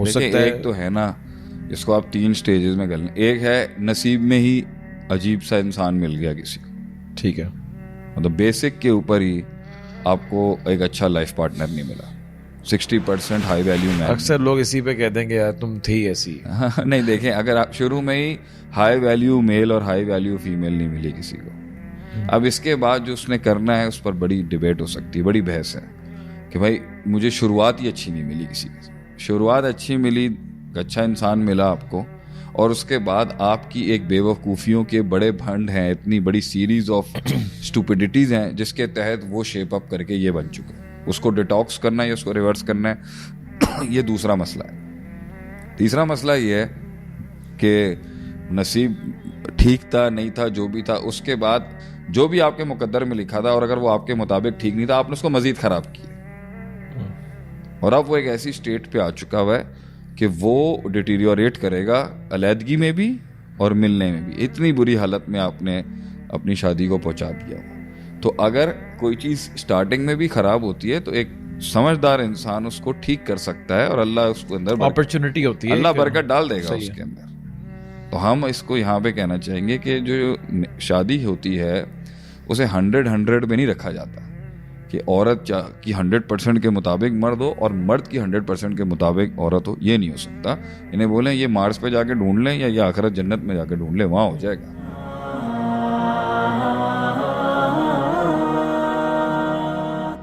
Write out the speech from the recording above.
ہو سکتا ہے. ایک تو ہے نا اس کو آپ 3 سٹیجز میں کر لیں. ایک ہے نصیب میں ہی عجیب سا انسان مل گیا کسی کو, ٹھیک ہے, مطلب بیسک کے اوپر ہی آپ کو ایک اچھا لائف پارٹنر نہیں ملا, 60% ہائی ویلیو مین. اکثر لوگ اسی پہ کہتے ہیں کہ یار تم تھی ایسی. نہیں دیکھیں, اگر آپ شروع میں ہی ہائی ویلیو میل اور ہائی ویلیو فیمیل نہیں ملی کسی کو, اب اس کے بعد جو اس نے کرنا ہے اس پر بڑی ڈیبیٹ ہو سکتی ہے, بڑی بحث ہے کہ بھائی مجھے شروعات ہی اچھی نہیں ملی کسی کی, شروعات اچھی ملی, اچھا انسان ملا آپ کو, اور اس کے بعد آپ کی ایک بے وقوفیوں کے بڑے بھنڈ ہیں, اتنی بڑی سیریز آف اسٹوپڈیٹیز ہیں جس کے تحت وہ شیپ اپ کر کے یہ بن چکے ہیں. اس کو ڈیٹاکس کرنا ہے یا اس کو ریورس کرنا ہے, یہ دوسرا مسئلہ ہے. تیسرا مسئلہ یہ ہے کہ نصیب ٹھیک تھا نہیں تھا جو بھی تھا, اس کے بعد جو بھی آپ کے مقدر میں لکھا تھا اور اگر وہ آپ کے مطابق ٹھیک نہیں تھا آپ نے اس کو مزید خراب کیا, اور اب وہ ایک ایسی سٹیٹ پہ آ چکا ہوا ہے کہ وہ ڈیٹیریوریٹ کرے گا علیحدگی میں بھی اور ملنے میں بھی. اتنی بری حالت میں آپ نے اپنی شادی کو پہنچا دیا. تو اگر کوئی چیز سٹارٹنگ میں بھی خراب ہوتی ہے تو ایک سمجھدار انسان اس کو ٹھیک کر سکتا ہے, اور اللہ اس کو اندر اپرچونٹی ہوتی ہے, اللہ برکت ڈال دے گا اس کے اندر. تو ہم اس کو یہاں پہ کہنا چاہیں گے کہ جو شادی ہوتی ہے اسے 100 میں نہیں رکھا جاتا کہ عورت کی 100% کے مطابق مرد ہو اور مرد کی 100% کے مطابق عورت ہو, یہ نہیں ہو سکتا. انہیں بولیں یہ مارس پہ جا کے ڈھونڈ لیں یا یہ آخرت جنت میں جا کے ڈھونڈ لیں, وہاں ہو جائے گا.